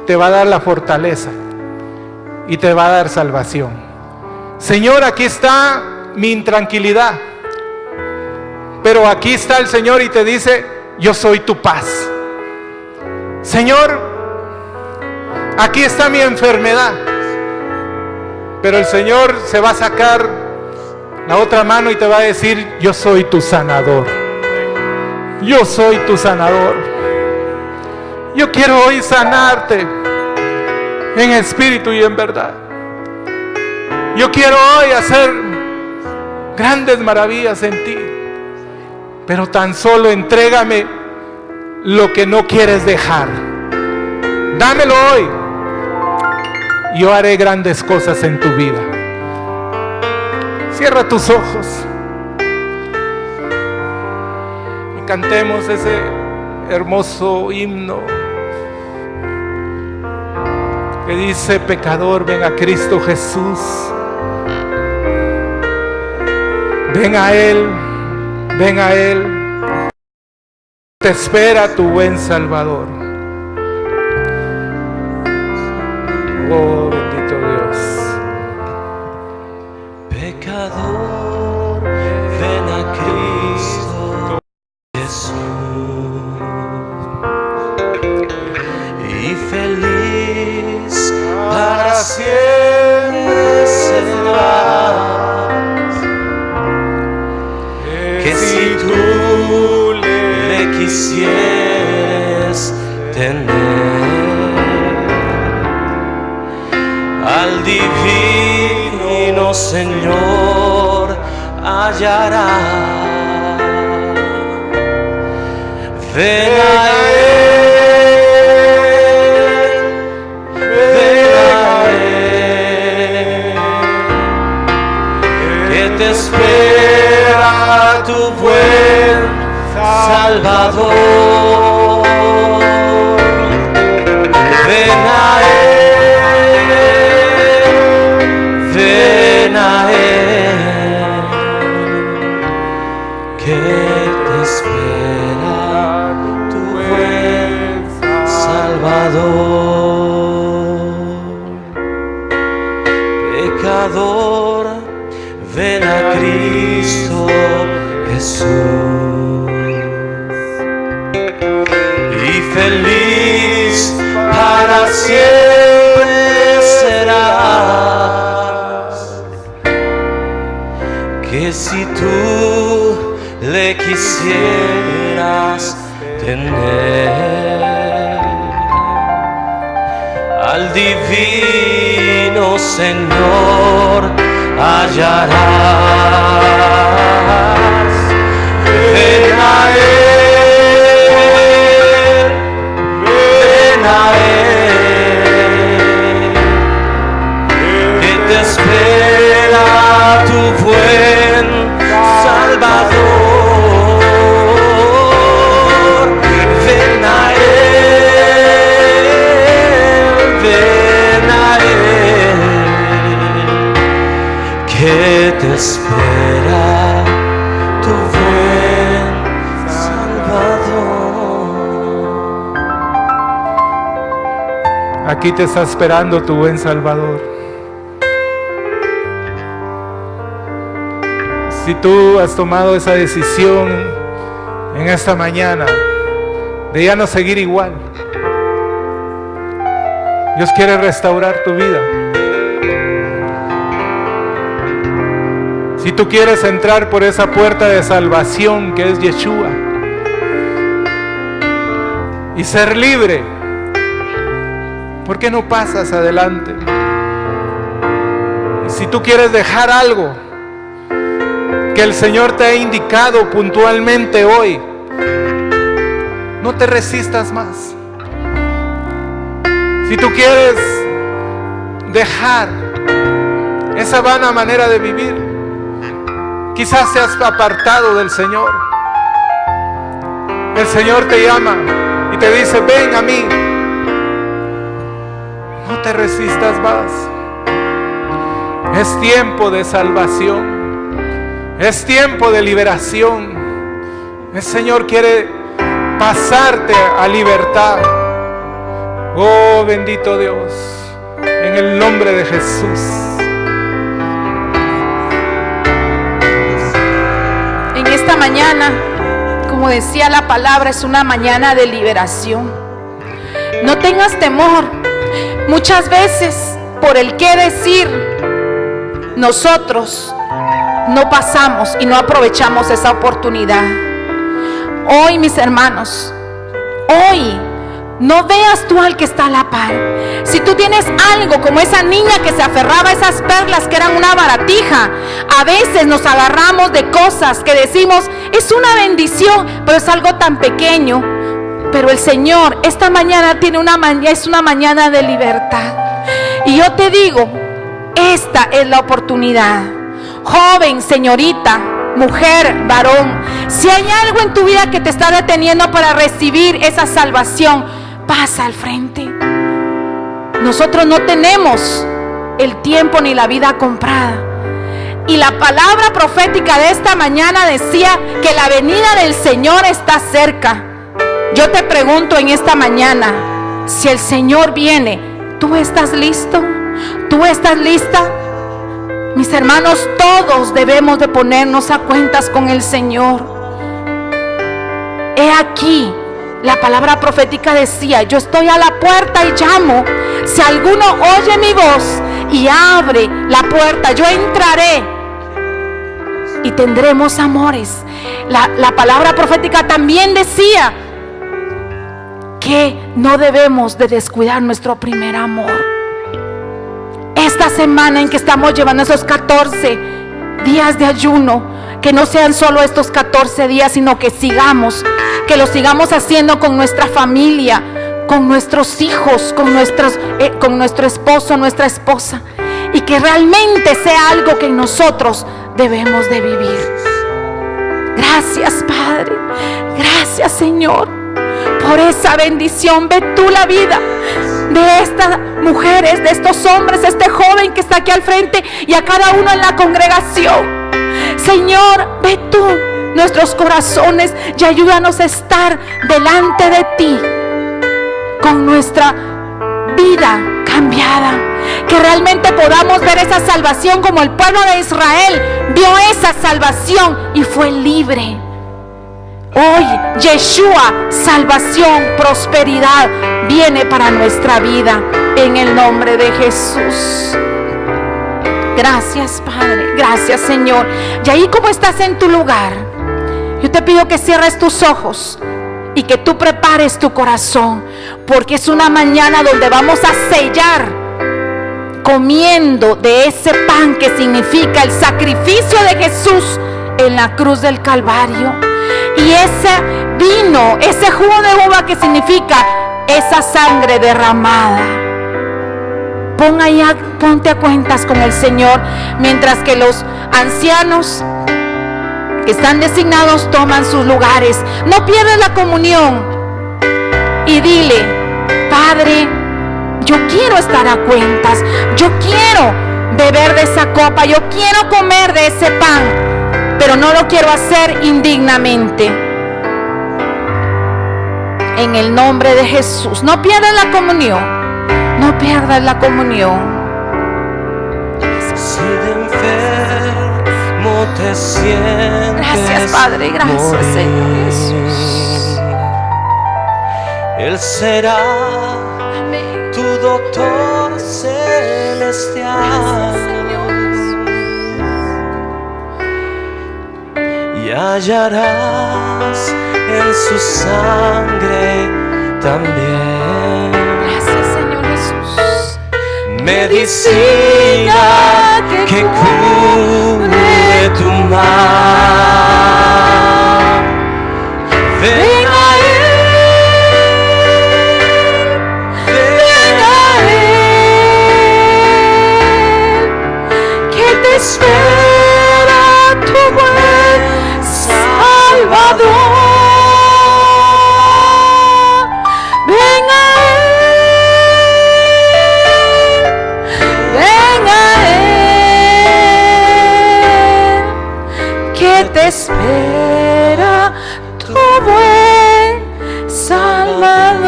te va a dar la fortaleza y te va a dar salvación. Señor, aquí está mi intranquilidad, pero aquí está el Señor y te dice: yo soy tu paz. Señor, aquí está mi enfermedad, pero el Señor se va a sacar la otra mano y te va a decir: yo soy tu sanador. Yo soy tu sanador. Yo quiero hoy sanarte en espíritu y en verdad. Yo quiero hoy hacer grandes maravillas en ti, pero tan solo entrégame lo que no quieres dejar. Dámelo hoy. Yo haré grandes cosas en tu vida. Cierra tus ojos y cantemos ese hermoso himno que dice: pecador, ven a Cristo Jesús. Ven a Él, ven a Él. te espera tu buen Salvador. Oh, bendito Dios. Pecador, ven a Cristo Jesús, y feliz para siempre serás. Que si tú le quisieras tener, al divino Señor hallará. Ven a Él, ven a Él, que te espera tu buen Salvador. Ven a Él, ven a Él, que te espera tu buen Salvador. Pecador, ven a Cristo Jesús, y feliz para siempre serás. Que si tú le quisieras tener, al divino Señor hallarás. Ven a Él, ven a Él, que te espera tu buen Salvador. Ven a Él, ven a Él, que te espera tu buen Salvador. Aquí te está esperando tu buen Salvador. Si tú has tomado esa decisión en esta mañana de ya no seguir igual, Dios quiere restaurar tu vida. Si tú quieres entrar por esa puerta de salvación que es Yeshua y ser libre, ¿por qué no pasas adelante? Y si tú quieres dejar algo que el Señor te ha indicado puntualmente hoy, no te resistas más. Si tú quieres dejar esa vana manera de vivir, quizás te has apartado del Señor. El Señor te llama y te dice: ven a mí. No te resistas más. Es tiempo de salvación. Es tiempo de liberación. El Señor quiere pasarte a libertad. Oh, bendito Dios, en el nombre de Jesús. En esta mañana, como decía la palabra, es una mañana de liberación. No tengas temor. Muchas veces, por el qué decir, nosotros no pasamos y no aprovechamos esa oportunidad. Hoy, mis hermanos, hoy no veas tú al que está a la par. Si tú tienes algo como esa niña que se aferraba a esas perlas que eran una baratija, a veces nos agarramos de cosas que decimos es una bendición, pero es algo tan pequeño. Pero el Señor esta mañana es una mañana de libertad. Y yo te digo, esta es la oportunidad. Joven, señorita, mujer, varón, si hay algo en tu vida que te está deteniendo para recibir esa salvación, pasa al frente. Nosotros no tenemos el tiempo ni la vida comprada. Y la palabra profética de esta mañana decía que la venida del Señor está cerca. Yo te pregunto en esta mañana, si el Señor viene, ¿tú estás listo? ¿Tú estás lista? Mis hermanos, todos debemos de ponernos a cuentas con el Señor. He aquí, la palabra profética decía: yo estoy a la puerta y llamo. Si alguno oye mi voz y abre la puerta, yo entraré y tendremos amores. La palabra profética también decía que no debemos de descuidar nuestro primer amor. Esta semana en que estamos llevando esos 14 días de ayuno, que no sean solo estos 14 días, sino que lo sigamos haciendo con nuestra familia, con nuestros hijos, con nuestro esposo, nuestra esposa, y que realmente sea algo que nosotros debemos de vivir. Gracias, Padre. Gracias, Señor, por esa bendición. Ve tú la vida de estas mujeres, de estos hombres, este joven que está aquí al frente y a cada uno en la congregación. Señor, ve tú nuestros corazones y ayúdanos a estar delante de ti con nuestra vida cambiada, que realmente podamos ver esa salvación como el pueblo de Israel vio esa salvación y fue libre. Hoy Yeshua, salvación, prosperidad viene para nuestra vida en el nombre de Jesús. Gracias, Padre. Gracias, Señor. Y ahí, como estás en tu lugar, yo te pido que cierres tus ojos y que tú prepares tu corazón, porque es una mañana donde vamos a sellar comiendo de ese pan que significa el sacrificio de Jesús en la cruz del Calvario, y ese vino, ese jugo de uva que significa esa sangre derramada. Ponte a cuentas con el Señor, mientras que los ancianos que están designados toman sus lugares. No pierdas la comunión y dile: Padre, yo quiero estar a cuentas, yo quiero beber de esa copa, yo quiero comer de ese pan, pero no lo quiero hacer indignamente. En el nombre de Jesús, no pierdas la comunión. No pierdas la comunión. Si de enfermo te sientes, gracias, Padre, gracias, morir, Señor Jesús. Él será Amén. tu doctor celestial. Gracias, Señor Jesús. Y hallarás en su sangre también medicina que cure tu mal. Ven a Él, ven a Él, que te espera tu buen Salvador. Te espera tu buen Salvador.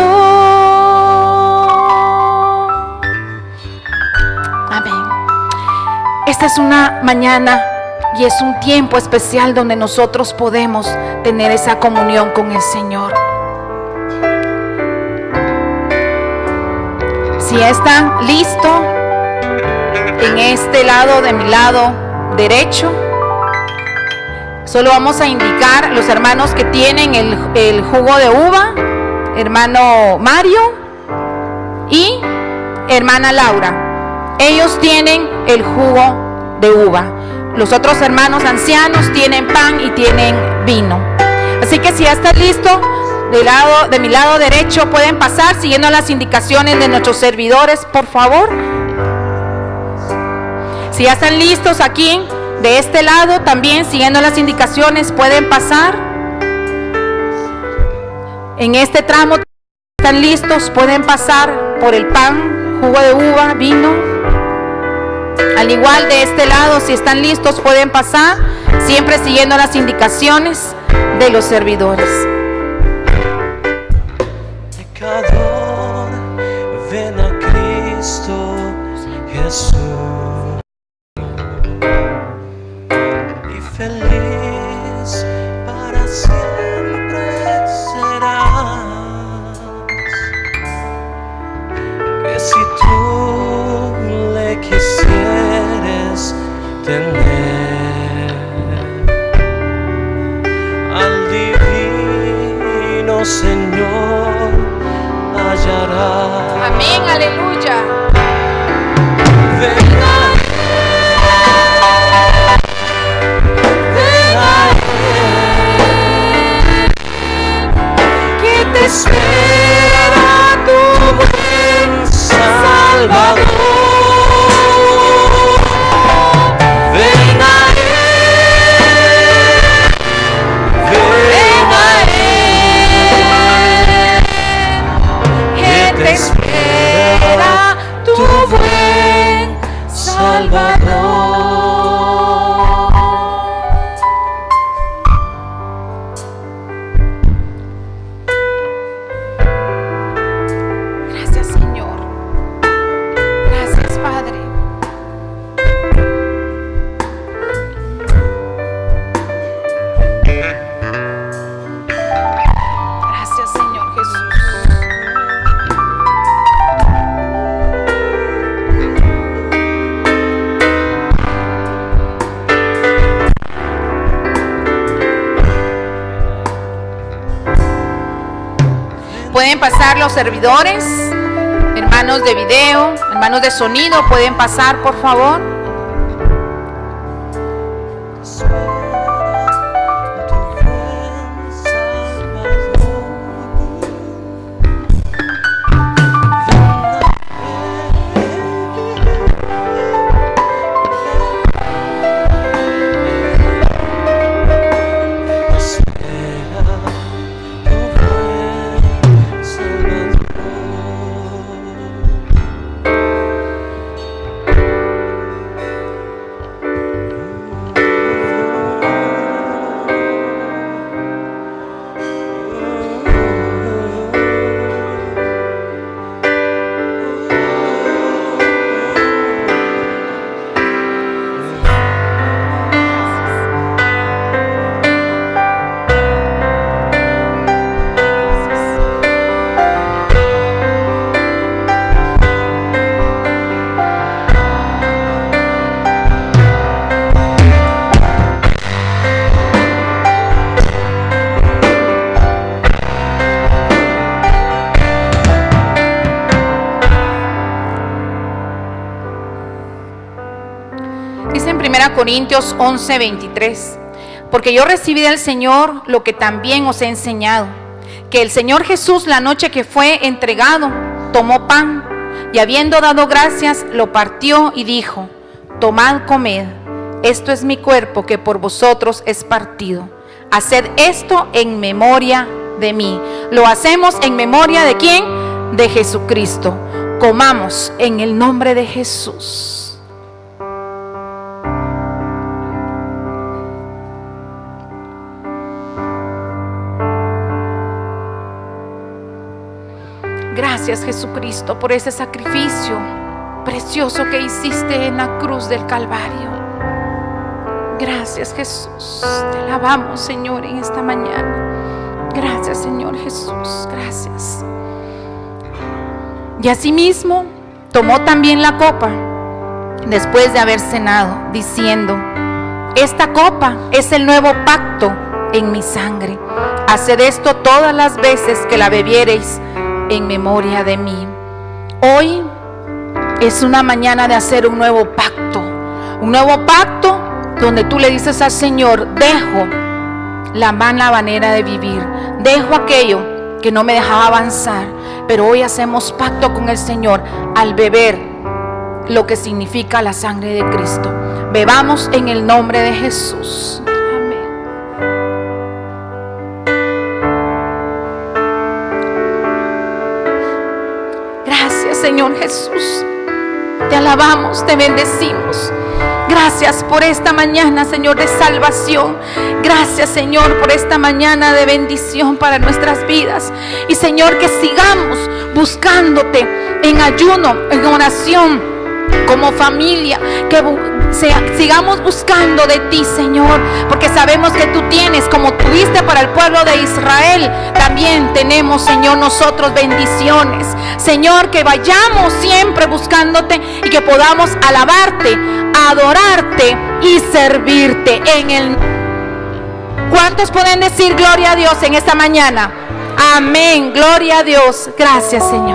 Amén. Esta es una mañana y es un tiempo especial donde nosotros podemos tener esa comunión con el Señor. Si está listo, en este lado, de mi lado derecho, solo vamos a indicar los hermanos que tienen el jugo de uva, hermano Mario y hermana Laura. Ellos tienen el jugo de uva. Los otros hermanos ancianos tienen pan y tienen vino. Así que si ya están listos, de mi lado derecho pueden pasar siguiendo las indicaciones de nuestros servidores, por favor. Si ya están listos aquí, de este lado también, siguiendo las indicaciones, pueden pasar. En este tramo, están listos, pueden pasar por el pan, jugo de uva, vino. Al igual de este lado, si están listos, pueden pasar, siempre siguiendo las indicaciones de los servidores. feliz para siempre serás. Que si tú le quisieres tener, al divino Señor hallarás. Amén, aleluya. Ven a Que te espera tu buen Salvador. Ven a Él, ven a Él, que te espera tu buen Salvador. Gracias, Señor. Gracias, Padre. Gracias, Señor Jesús. Pueden pasar los servidores, hermanos de video, hermanos de sonido, pueden pasar, por favor. Dice en 1 Corintios 11:23, porque yo recibí del Señor lo que también os he enseñado, que el Señor Jesús, la noche que fue entregado, tomó pan y habiendo dado gracias, lo partió y dijo: tomad, comed, esto es mi cuerpo que por vosotros es partido. Haced esto en memoria de mí. Lo hacemos en memoria ¿de quién? De Jesucristo. Comamos en el nombre de Jesús. Gracias, Jesucristo, por ese sacrificio precioso que hiciste en la cruz del Calvario. Gracias, Jesús. Te alabamos, Señor, en esta mañana. Gracias, Señor Jesús. Gracias. Y asimismo tomó también la copa después de haber cenado, diciendo: esta copa es el nuevo pacto en mi sangre. Haced esto todas las veces que la bebiereis en memoria de mí. Hoy es una mañana de hacer un nuevo pacto donde tú le dices al Señor: dejo la mala manera de vivir, dejo aquello que no me dejaba avanzar, pero hoy hacemos pacto con el Señor al beber lo que significa la sangre de Cristo. Bebamos en el nombre de Jesús. Señor Jesús, te alabamos, te bendecimos. Gracias por esta mañana, Señor, de salvación. Gracias, Señor, por esta mañana de bendición para nuestras vidas. Y Señor, que sigamos buscándote en ayuno, en oración, como familia, que sigamos buscando de ti, Señor, porque sabemos que tú tienes, como tuviste para el pueblo de Israel, también tenemos, Señor, nosotros bendiciones. Señor, que vayamos siempre buscándote y que podamos alabarte, adorarte y servirte en el... ¿Cuántos pueden decir gloria a Dios en esta mañana? Amén, gloria a Dios. Gracias, Señor.